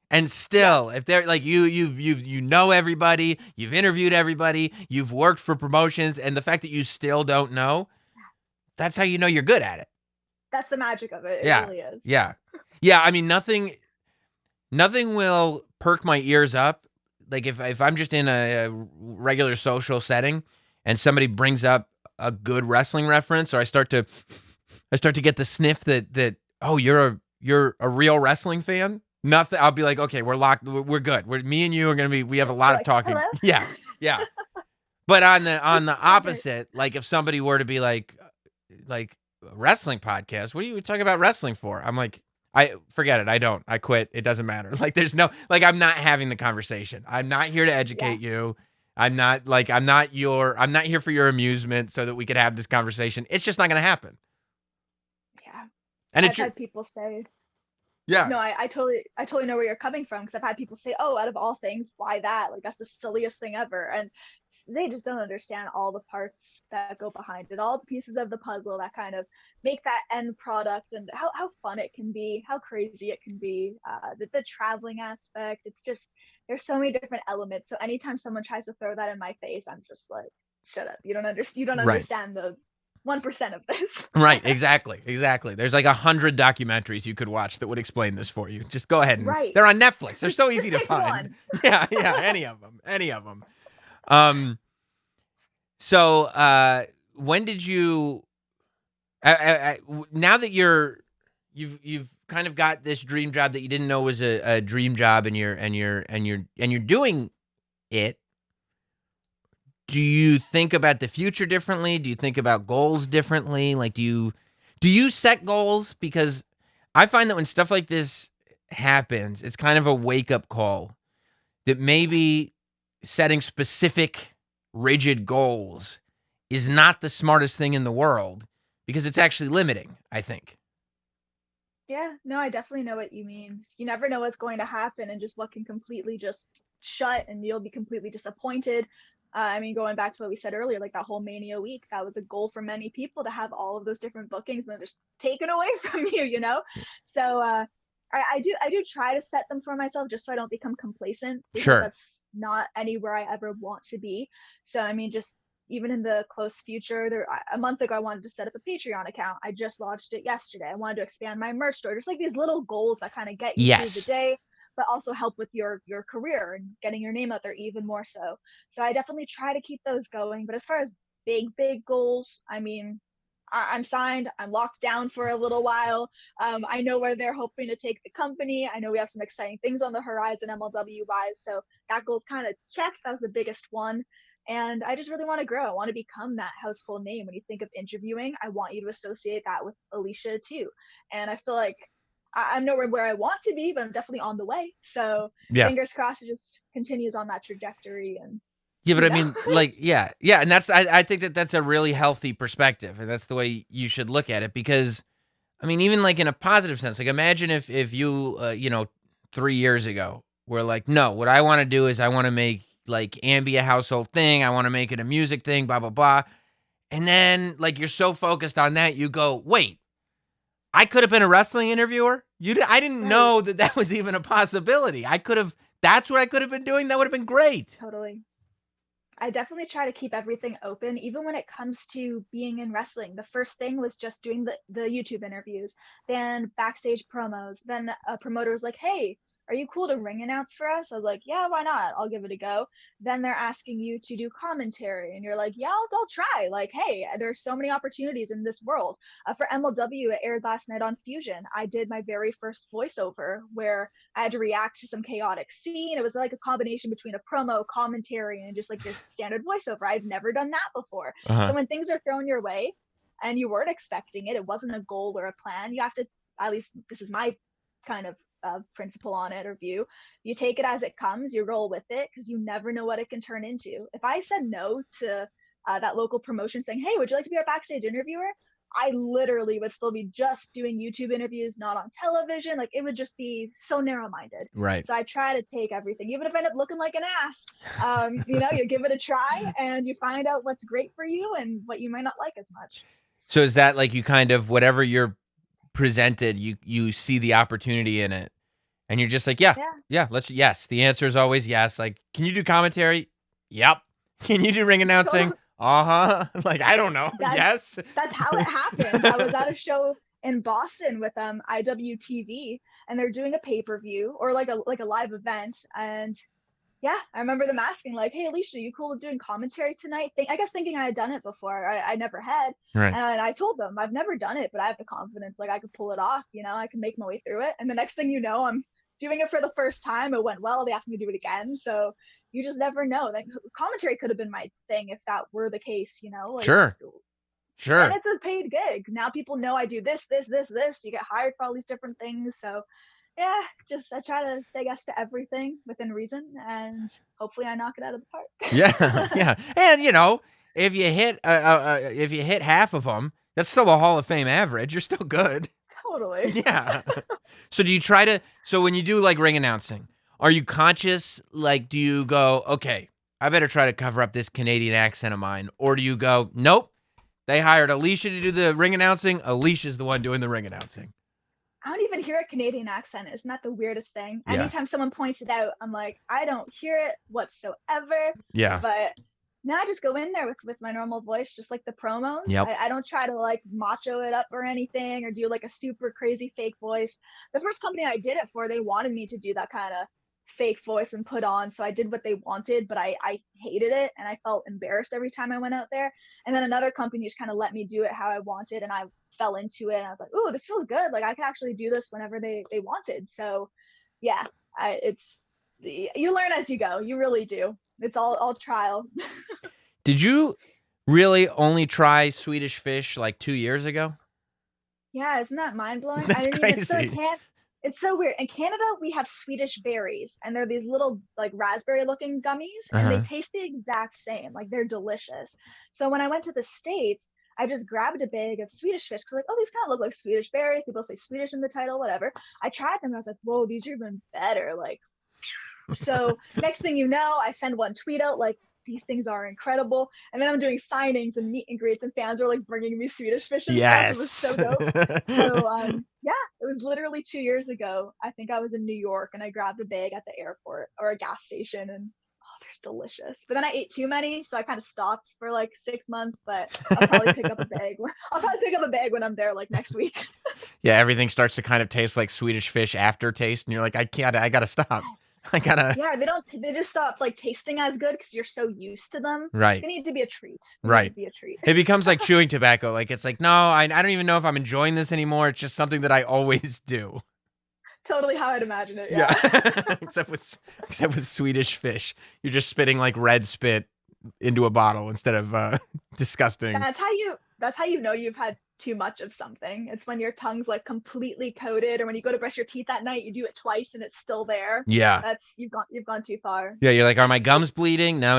and still, if they're like, you know everybody, you've interviewed everybody, you've worked for promotions, and the fact that you still don't know, that's how you know you're good at it. That's the magic of it. It really is. I mean, nothing will perk my ears up. Like, if I'm just in a regular social setting and somebody brings up a good wrestling reference, or I start to get the sniff that oh, you're a real wrestling fan, nothing, I'll be like, okay, we're locked, we're good. Me and you are we have a lot of talking. Hello? Yeah. But on the opposite, like, if somebody were to be like a wrestling podcast, what are you talking about wrestling for? I'm like, I forget it. I quit. It doesn't matter. Like, there's no, like, I'm not having the conversation. I'm not here to educate you. I'm not here for your amusement so that we could have this conversation. It's just not going to happen. Yeah. And I've had people say, Yeah. No, I totally know where you're coming from, because I've had people say, "Oh, out of all things, why that? Like that's the silliest thing ever," and they just don't understand all the parts that go behind it, all the pieces of the puzzle that kind of make that end product, and how fun it can be, how crazy it can be, the traveling aspect. It's just there's so many different elements. So anytime someone tries to throw that in my face, I'm just like, shut up. You don't understand. You don't Right. understand the 1% of this. Right. Exactly. Exactly. There's like 100 documentaries you could watch that would explain this for you. Just go ahead and Right. they're on Netflix. They're so easy to Pick find. one. Yeah. Yeah. Any of them. Any of them. So when did you? Now that you've kind of got this dream job that you didn't know was a dream job, and you're doing it. Do you think about the future differently? Do you think about goals differently? Like, do you set goals? Because I find that when stuff like this happens, it's kind of a wake-up call that maybe setting specific, rigid goals is not the smartest thing in the world, because it's actually limiting, I think. Yeah, no, I definitely know what you mean. You never know what's going to happen, and just what can completely just shut, and you'll be completely disappointed. I mean, going back to what we said earlier, like that whole Mania week, that was a goal for many people, to have all of those different bookings and then just taken away from you, you know? So I do try to set them for myself, just so I don't become complacent, because Sure. that's not anywhere I ever want to be. So I mean, just even in the close future, a month ago I wanted to set up a Patreon account. I just launched it yesterday. I wanted to expand my merch store. Just like these little goals that kind of get you through the day, but also help with your career and getting your name out there even more so. So I definitely try to keep those going. But as far as big goals, I mean, I'm signed. I'm locked down for a little while. I know where they're hoping to take the company. I know we have some exciting things on the horizon, MLW wise. So that goal's kind of checked. That was the biggest one. And I just really want to grow. I want to become that household name. When you think of interviewing, I want you to associate that with Alicia too. And I feel like I'm nowhere where I want to be, but I'm definitely on the way. So Yeah. fingers crossed, it just continues on that trajectory. And Yeah, but I mean, like, yeah, and that's I think that's a really healthy perspective, and that's the way you should look at it. Because, I mean, even like in a positive sense, like imagine if you 3 years ago were like, no, what I want to do is I want to make like Ambi a household thing, I want to make it a music thing, blah blah blah, and then like you're so focused on that, you go, wait, I could have been a wrestling interviewer. I didn't know that was even a possibility. That's what I could have been doing. That would have been great. Totally. I definitely try to keep everything open, even when it comes to being in wrestling. The first thing was just doing the YouTube interviews, then backstage promos. Then a promoter was like, "Hey, are you cool to ring announce for us?" I was like, "Yeah, why not? I'll give it a go." Then they're asking you to do commentary, and you're like, "Yeah, I'll try." Like, hey, there's so many opportunities in this world. For MLW, it aired last night on Fusion. I did my very first voiceover, where I had to react to some chaotic scene. It was like a combination between a promo, commentary, and just like your standard voiceover. I've never done that before. So when things are thrown your way and you weren't expecting it, it wasn't a goal or a plan, you have to, at least this is my kind of principle on it, or view, you take it as it comes, you roll with it, because you never know what it can turn into. If I said no to that local promotion saying, "Hey, would you like to be our backstage interviewer?" I literally would still be just doing YouTube interviews, not on television. Like, it would just be so narrow-minded. Right. So I try to take everything, even if I end up looking like an ass. You give it a try, and you find out what's great for you and what you might not like as much. So is that like you kind of, whatever you're presented, you see the opportunity in it, and you're just like, yes, the answer is always yes. Like, can you do commentary? Yep. Can you do ring announcing? Like, I don't know. Yes. That's how it happened. I was at a show in Boston with IWTV, and they're doing a pay-per-view, or like a live event. And yeah, I remember them asking like, "Hey, Alicia, you cool with doing commentary tonight?" I guess thinking I had done it before. I never had. Right. And I told them I've never done it, but I have the confidence, like I could pull it off, I can make my way through it. And the next thing you know, I'm doing it for the first time. It went well. They asked me to do it again. So you just never know. Like, commentary could have been my thing if that were the case, Like, Sure. And it's a paid gig. Now people know I do this. You get hired for all these different things. So yeah, I try to say yes to everything within reason, and hopefully I knock it out of the park. Yeah. And if you hit half of them, that's still a Hall of Fame average. You're still good. Totally. Yeah. So do you try to, so when you do like ring announcing, are you conscious? Like, do you go, okay, I better try to cover up this Canadian accent of mine? Or do you go, nope, they hired Alicia to do the ring announcing. Alicia's the one doing the ring announcing. I don't even hear a Canadian accent. Isn't that the weirdest thing? Yeah. Anytime someone points it out, I'm like, I don't hear it whatsoever. Yeah. But now I just go in there with my normal voice, just like the promos. Yep. I don't try to like macho it up or anything or do like a super crazy fake voice. The first company I did it for, they wanted me to do that kind of fake voice and put on. So I did what they wanted, but I hated it and I felt embarrassed every time I went out there. And then another company just kind of let me do it how I wanted. And I fell into it and I was like, oh, this feels good. Like I could actually do this whenever they wanted. So yeah, you learn as you go. You really do. It's all trial. Did you really only try Swedish Fish like 2 years ago? Yeah, isn't that mind blowing? That's crazy. It's so weird. In Canada, we have Swedish berries, and they're these little like raspberry looking gummies, and they taste the exact same. Like they're delicious. So when I went to the States, I just grabbed a bag of Swedish Fish because like, oh, these kind of look like Swedish berries. People say Swedish in the title, whatever. I tried them and I was like, whoa, these are even better. Like, so next thing you know, I send one tweet out like, these things are incredible. And then I'm doing signings and meet and greets, and fans are like bringing me Swedish Fish and stuff. It was so dope. So yeah, it was literally 2 years ago. I think I was in New York and I grabbed a bag at the airport or a gas station, and oh, they're delicious. But then I ate too many, so I kind of stopped for like 6 months. But I'll probably pick up a bag. I'll probably pick up a bag when I'm there, like next week. Yeah, everything starts to kind of taste like Swedish Fish aftertaste, and you're like, I gotta stop. Yes. Yeah, they just stop like tasting as good because you're so used to them. Right. They need to be a treat. It becomes like chewing tobacco. Like it's like, no, I don't even know if I'm enjoying this anymore. It's just something that I always do. Totally how I'd imagine it. Yeah. except with Swedish Fish, you're just spitting like red spit into a bottle instead of disgusting. That's how you know you've had too much of something. It's when your tongue's like completely coated, or when you go to brush your teeth at night, you do it twice and it's still there. Yeah. That's you've gone too far. Yeah, you're like, are my gums bleeding? No.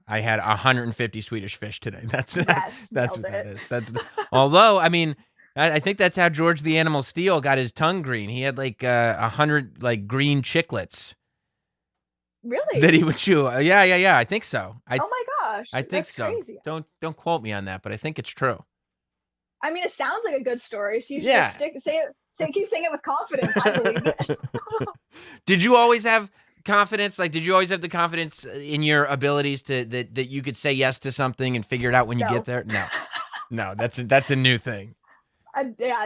I had 150 Swedish Fish today. That's what that is. Although, I mean, I think that's how George the Animal Steel got his tongue green. He had like 100 like green chiclets. Really? That he would chew. Yeah. I think so. Oh my gosh. I think that's so. Crazy. Don't quote me on that, but I think it's true. I mean, it sounds like a good story. So you should Yeah. keep saying it with confidence. I believe it. Did you always have confidence? Like, did you always have the confidence in your abilities that you could say yes to something and figure it out when you get there? No, that's a new thing.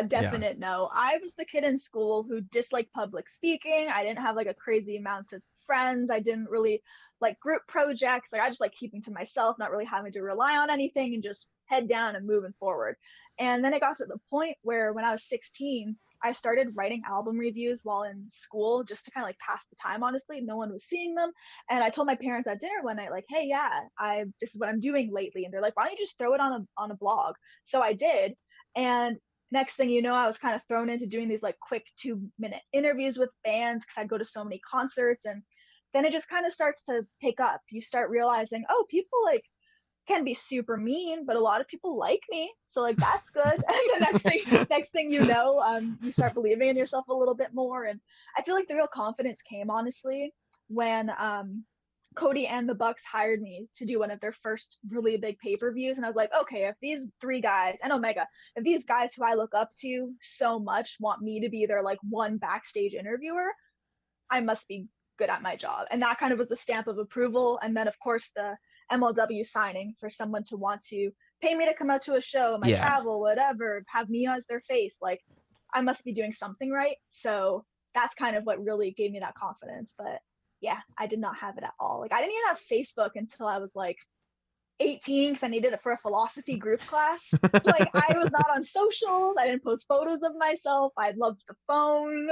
Definite no. I was the kid in school who disliked public speaking. I didn't have like a crazy amount of friends. I didn't really like group projects. Like I just like keeping to myself, not really having to rely on anything and just head down and moving forward. And then it got to the point where when I was 16, I started writing album reviews while in school just to kind of like pass the time. Honestly, no one was seeing them. And I told my parents at dinner one night, like, hey, yeah, this is what I'm doing lately. And they're like, why don't you just throw it on a blog? So I did. And next thing you know, I was kind of thrown into doing these like quick 2-minute interviews with bands because I'd go to so many concerts. And then it just kind of starts to pick up. You start realizing, oh, people like can be super mean, but a lot of people like me, so like that's good. And the next thing you know, you start believing in yourself a little bit more. And I feel like the real confidence came honestly when Cody and the Bucks hired me to do one of their first really big pay-per-views, and I was like, okay, if these 3 guys and Omega, if these guys who I look up to so much want me to be their like one backstage interviewer, I must be good at my job. And that kind of was the stamp of approval. And then of course the MLW signing for someone to want to pay me to come out to a show, my travel, whatever, have me as their face. Like I must be doing something right. So that's kind of what really gave me that confidence. But yeah, I did not have it at all. Like I didn't even have Facebook until I was like 18 because I needed it for a philosophy group class. Like I was not on socials. I didn't post photos of myself. I loved the phone.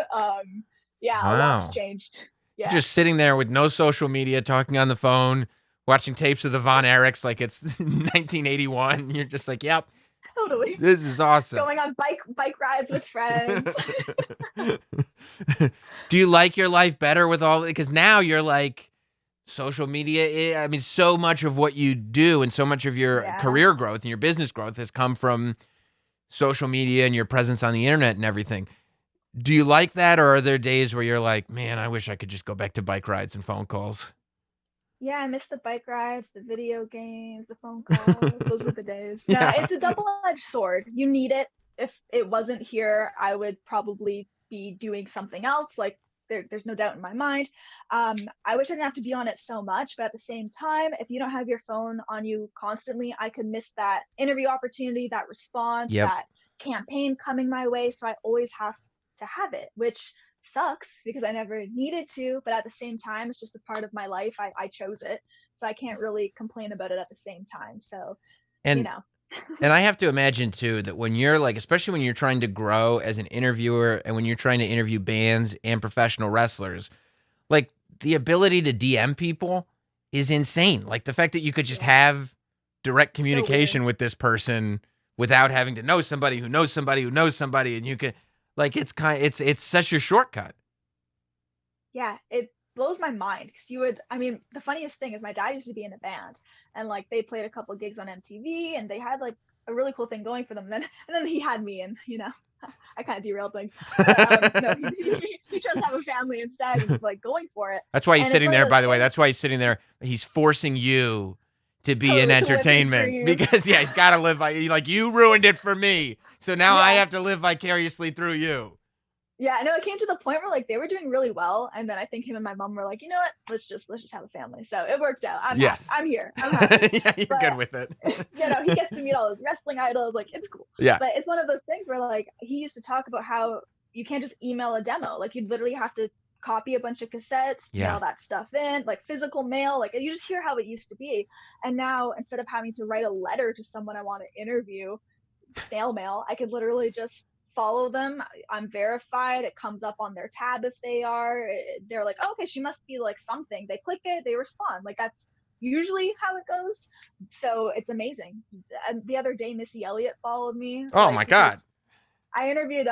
Yeah, a lot's changed. Yeah. Just sitting there with no social media, talking on the phone, watching tapes of the Von Erichs like it's 1981. You're just like, yep. Totally. This is awesome. Going on bike rides with friends. Do you like your life better with all, because now you're like social media? I mean, so much of what you do and so much of your career growth and your business growth has come from social media and your presence on the internet and everything. Do you like that, or are there days where you're like, man, I wish I could just go back to bike rides and phone calls? Yeah, I miss the bike rides, the video games, the phone calls. Those were the days. No, Yeah. it's a double-edged sword. You need it. If it wasn't here, I would probably be doing something else. Like there's no doubt in my mind. I wish I didn't have to be on it so much, but at the same time, if you don't have your phone on you constantly, I could miss that interview opportunity, that response, Yep. that campaign coming my way. So I always have to have it, which sucks because I never needed to, but at the same time, it's just a part of my life. I chose it, so I can't really complain about it at the same time. So, you And know, and I have to imagine too that when you're like, especially when you're trying to grow as an interviewer and when you're trying to interview bands and professional wrestlers, like the ability to DM people is insane. Like the fact that you could just Yeah. have direct So weird. communication with this person without having to know somebody who knows somebody who knows somebody, and you can like it's such a shortcut. Yeah, it blows my mind because I mean, the funniest thing is my dad used to be in a band and like they played a couple gigs on MTV and they had like a really cool thing going for them. And then he had me and, I kind of derailed things. But, no, he chose to have a family instead and was like going for it. That's why he's And it's sitting one of there, those by the way. things That's why he's sitting there. He's forcing you to be in totally to live his entertainment dream. because yeah, he's got to live by like you ruined it for me. So now I Yeah. have to live vicariously through you. Yeah, I know it came to the point where like they were doing really well, and then I think him and my mom were like, you know what, let's just have a family. So it worked out. I'm Yes. happy. I'm here. I'm happy. Yeah, you're But, good with it. He gets to meet all those wrestling idols. Like it's cool. Yeah. But it's one of those things where like he used to talk about how you can't just email a demo. Like you'd literally have to copy a bunch of cassettes, Yeah. mail that stuff in, like physical mail. Like you just hear how it used to be. And now instead of having to write a letter to someone I want to interview, snail mail, I could literally just follow them. I'm verified. It comes up on their tab if they are. They're like, oh, okay, she must be like something. They click it, they respond. Like that's usually how it goes. So it's amazing. And the other day, Missy Elliott followed me. Oh like, my God. because I interviewed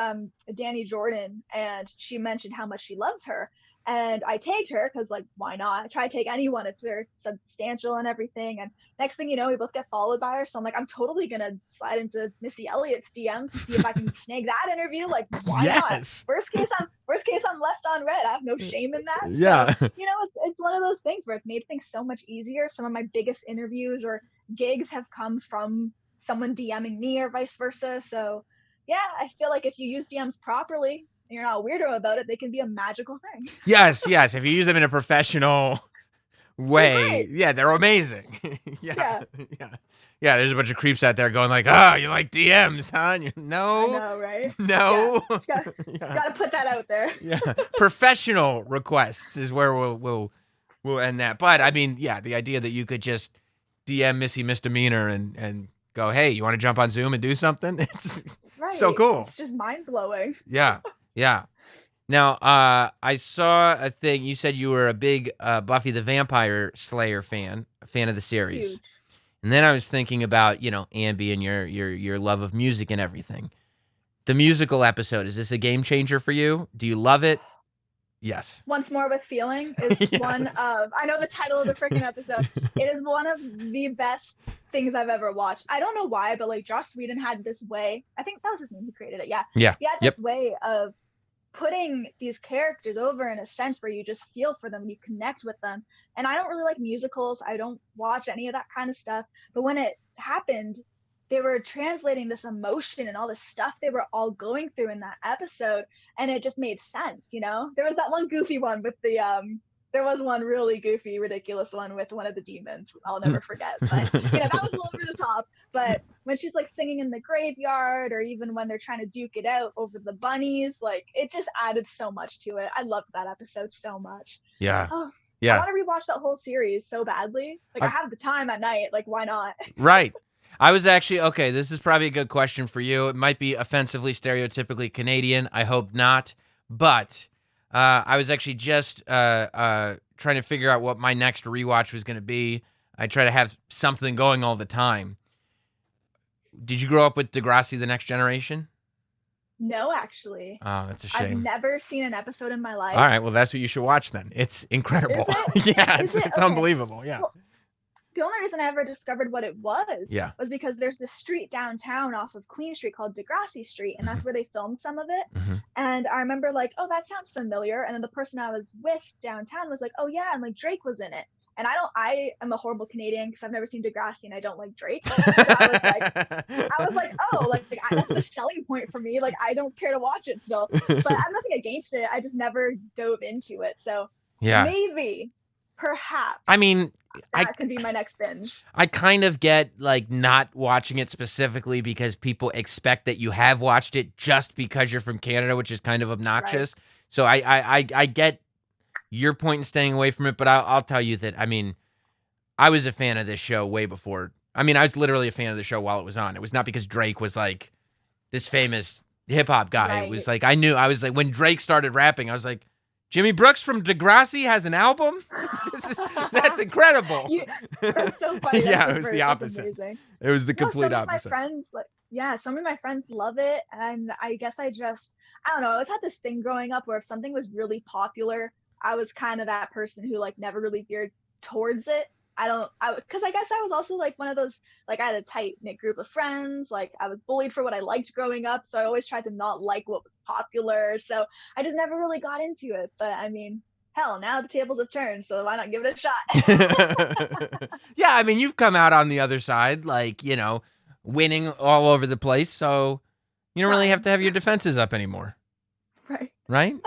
Danny Jordan and she mentioned how much she loves her. And I tagged her because like, why not? I try to take anyone if they're substantial and everything. And next thing you know, we both get followed by her. So I'm like, I'm totally going to slide into Missy Elliott's DMs to see if I can snag that interview. Like, why Yes. not? Worst case, I'm left on red. I have no shame in that. Yeah. So, it's one of those things where it's made things so much easier. Some of my biggest interviews or gigs have come from someone DMing me or vice versa. So yeah, I feel like if you use DMs properly, and you're not a weirdo about it, they can be a magical thing. Yes. If you use them in a professional way, Right. yeah, they're amazing. Yeah. Yeah. There's a bunch of creeps out there going like, oh, you like DMs, huh? And I no, know, right? no. Yeah. Gotta put that out there. Yeah. Professional requests is where we'll end that. But I mean, yeah, the idea that you could just DM Missy Misdemeanor and go, hey, you want to jump on Zoom and do something? It's Right. so cool. It's just mind blowing. Yeah. Now, I saw a thing. You said you were a big Buffy the Vampire Slayer fan of the series. Huge. And then I was thinking about, Ambi and your love of music and everything. The musical episode, is this a game changer for you? Do you love it? Yes. Once More with Feeling is Yes. one of, I know the title of the freaking episode. It is one of the best things I've ever watched. I don't know why, but like Joss Whedon had this way, I think that was his name who created it. Yeah. Yeah. He had this way of putting these characters over in a sense where you just feel for them, you connect with them. And I don't really like musicals. I don't watch any of that kind of stuff. But when it happened, they were translating this emotion and all this stuff they were all going through in that episode, and it just made sense. There was that one goofy one with the there was one really goofy, ridiculous one with one of the demons I'll never forget, but that was a little over the top. But when she's like singing in the graveyard, or even when they're trying to duke it out over the bunnies, like it just added so much to it. I loved that episode so much. Yeah. I Yeah. want to rewatch that whole series so badly. Like I have the time at night, like why not? Right. I was actually, okay, this is probably a good question for you. It might be offensively, stereotypically Canadian. I hope not. But I was actually just trying to figure out what my next rewatch was going to be. I try to have something going all the time. Did you grow up with Degrassi, The Next Generation? No, actually. Oh, that's a I've shame. never seen an episode in my life. All right, well, that's what you should watch then. It's incredible. Is it? Yeah, Is it's it? Okay. unbelievable. Yeah. Well, the only reason I ever discovered what it was Yeah. was because there's this street downtown off of Queen Street called Degrassi Street, and that's where they filmed some of it. Mhm. And I remember like, oh, that sounds familiar. And then the person I was with downtown was like, oh yeah, and like Drake was in it. And I am a horrible Canadian because I've never seen Degrassi and I don't like Drake. So I was like, oh, like that's the selling point for me. Like I don't care to watch it still, but I have nothing against it. I just never dove into it. So Yeah. maybe, perhaps. I mean, that could be my next binge. I kind of get like not watching it specifically because people expect that you have watched it just because you're from Canada, which is kind of obnoxious. Right. So I get your point in staying away from it, but I'll tell you that, I mean, I was a fan of this show way before. I mean, I was literally a fan of the show while it was on. It was not because Drake was like this famous hip hop guy. Right. It was like, I was like, when Drake started rapping, I was like, Jimmy Brooks from Degrassi has an album? That's incredible. That's so funny. Yeah, it was the opposite. It was the complete opposite. Some of my friends love it, and I guess I don't know, I always had this thing growing up where if something was really popular, I was kind of that person who like never really veered towards it. Because I guess I was also like one of those, like I had a tight knit group of friends, like I was bullied for what I liked growing up, so I always tried to not like what was popular, so I just never really got into it. But I mean, hell, now the tables have turned, so why not give it a shot? Yeah, I mean, you've come out on the other side, like, you know, winning all over the place, so you don't really have to have your defenses up anymore. Right?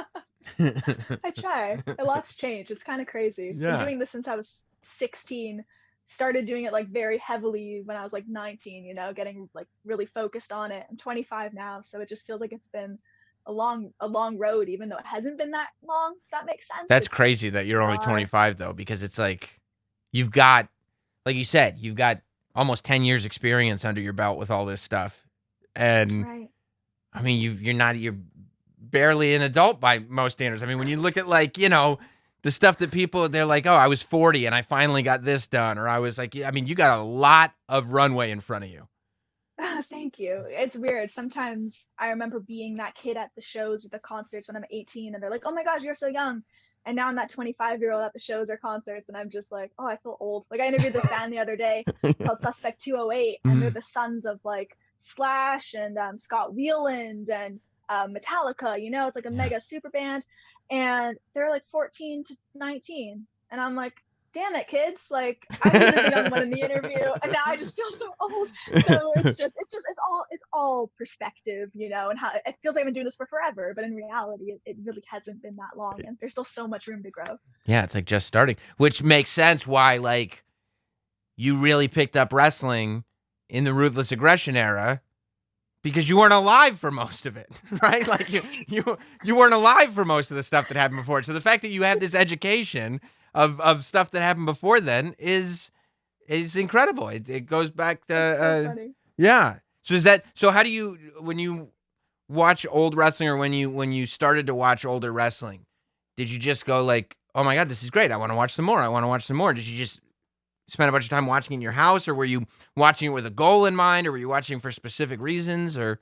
I try. A lot's changed. It's kind of crazy. Yeah. I've been doing this since I was 16. Started doing it like very heavily when I was like 19, you know, getting like really focused on it. I'm 25 now, so it just feels like it's been a long road, even though it hasn't been that long, if that makes sense. That's crazy that you're only 25 though, because it's like you've got, like you said, you've got almost 10 years experience under your belt with all this stuff. And right. I mean, you're barely an adult by most standards. I mean, when you look at like, you know, the stuff that people, they're like, oh, I was 40 and I finally got this done. Or I was like, I mean, you got a lot of runway in front of you. Thank you. It's weird. Sometimes I remember being that kid at the shows or the concerts when I'm 18 and they're like, oh my gosh, you're so young. And now I'm that 25-year-old at the shows or concerts and I'm just like, oh, I feel old. Like I interviewed this band the other day called Suspect 208 and they're the sons of like Slash and Scott Weiland and Metallica, you know, it's like a mega super band, and they're like 14 to 19, and I'm like, damn it, kids, like I was the young one in the interview, and now I just feel so old. So it's all perspective, you know, and how it feels like I've been doing this for forever, but in reality, it really hasn't been that long, and there's still so much room to grow. Yeah, it's like just starting, which makes sense why like you really picked up wrestling in the Ruthless Aggression era. Because you weren't alive for most of it, right? Like you weren't alive for most of the stuff that happened before. So the fact that you have this education of stuff that happened before then is incredible. It goes back to so funny. Yeah. So how do you, when you watch old wrestling or when you started to watch older wrestling, did you just go like, oh my God, this is great. I want to watch some more. I want to watch some more. Did you just spend a bunch of time watching in your house, or were you watching it with a goal in mind, or were you watching for specific reasons, or?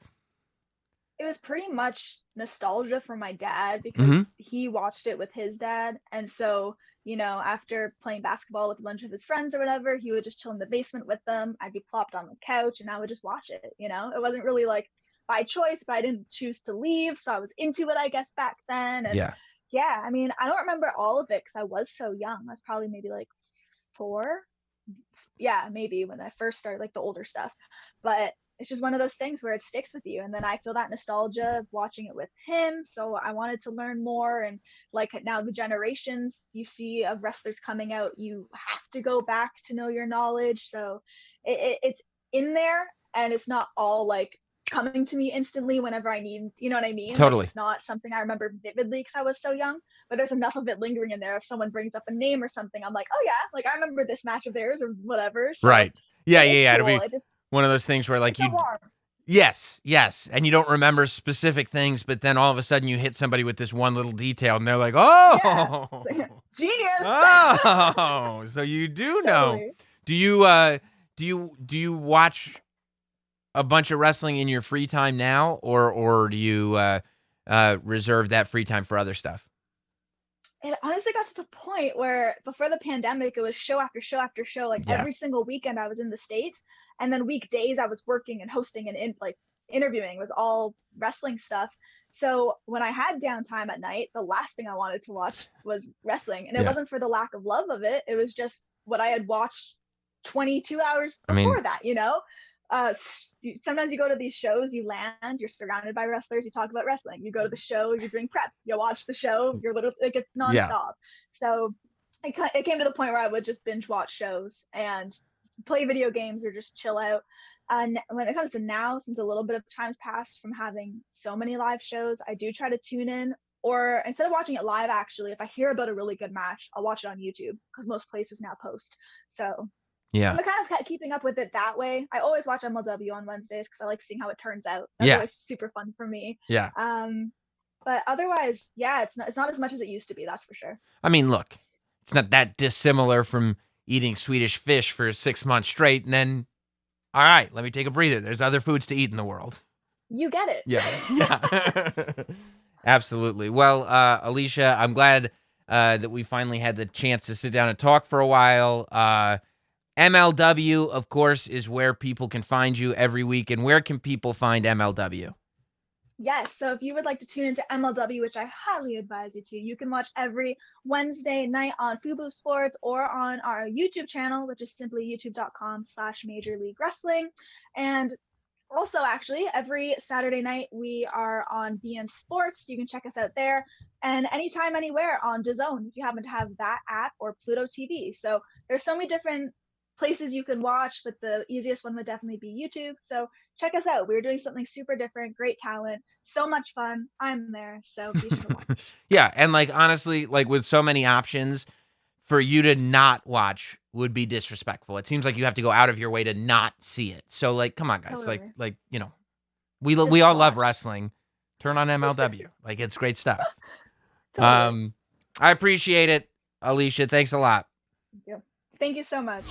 It was pretty much nostalgia for my dad because he watched it with his dad. And so, you know, after playing basketball with a bunch of his friends or whatever, he would just chill in the basement with them. I'd be plopped on the couch and I would just watch it, you know? It wasn't really like by choice, but I didn't choose to leave. So I was into it, I guess, back then. And yeah, I mean, I don't remember all of it because I was so young. I was probably maybe like 4. Yeah, maybe when I first started, like the older stuff, but it's just one of those things where it sticks with you. And then I feel that nostalgia of watching it with him. So I wanted to learn more. And like now the generations you see of wrestlers coming out, you have to go back to know your knowledge. So it's in there, and it's not all like coming to me instantly whenever I need, you know what I mean? Totally. Like, it's not something I remember vividly because I was so young, but there's enough of it lingering in there. If someone brings up a name or something, I'm like, oh yeah, like I remember this match of theirs or whatever. So right. Yeah. Cool. It'll be one of those things where like you, warm. yes. And you don't remember specific things, but then all of a sudden you hit somebody with this one little detail and they're like, oh, yeah. Genius. Oh, so you do know. Totally. Do you watch a bunch of wrestling in your free time now, or do you reserve that free time for other stuff? it honestly got to the point where before the pandemic, it was show after show after show. Like Yeah. every single weekend I was in the States, and then weekdays I was working and hosting and like interviewing was all wrestling stuff. So when I had downtime at night, the last thing I wanted to watch was wrestling. And it Yeah. wasn't for the lack of love of it. It was just what I had watched 22 hours I mean- before that, you know? Sometimes you go to these shows, you land, you're surrounded by wrestlers, you talk about wrestling. You go to the show, you're doing prep, you watch the show, you're literally like, it's nonstop. Yeah. So it came to the point where I would just binge watch shows and play video games or just chill out. And when it comes to now, since a little bit of time's passed from having so many live shows, I do try to tune in, or instead of watching it live, actually, if I hear about a really good match, I'll watch it on YouTube because most places now post. So Yeah. I'm kind of keeping up with it that way. I always watch MLW on Wednesdays because I like seeing how it turns out. That's Yeah. always super fun for me. Yeah. But otherwise, yeah, it's not as much as it used to be, that's for sure. I mean, look, it's not that dissimilar from eating Swedish fish for 6 months straight and then, all right, let me take a breather. There's other foods to eat in the world. You get it. Yeah. Yeah. Absolutely. Well, Alicia, I'm glad that we finally had the chance to sit down and talk for a while. MLW, of course, is where people can find you every week. And where can people find MLW? Yes, so if you would like to tune into MLW, which I highly advise you to, you can watch every Wednesday night on Fubo Sports or on our YouTube channel, which is simply youtube.com/Major League Wrestling. And also, actually, every Saturday night we are on BN Sports. You can check us out there, and anytime, anywhere on DAZN if you happen to have that app, or Pluto TV. So there's so many different places you can watch, but the easiest one would definitely be YouTube. So check us out. We're doing something super different, great talent, so much fun. I'm there, so be sure to watch. Yeah, and like honestly, like with so many options, for you to not watch would be disrespectful. It seems like you have to go out of your way to not see it. So like, come on, guys. Totally. Like you know, we Just all love watch. wrestling. Turn on MLW. Like it's great stuff. Totally. I appreciate it, Alicia. Thanks a lot. Thank you so much.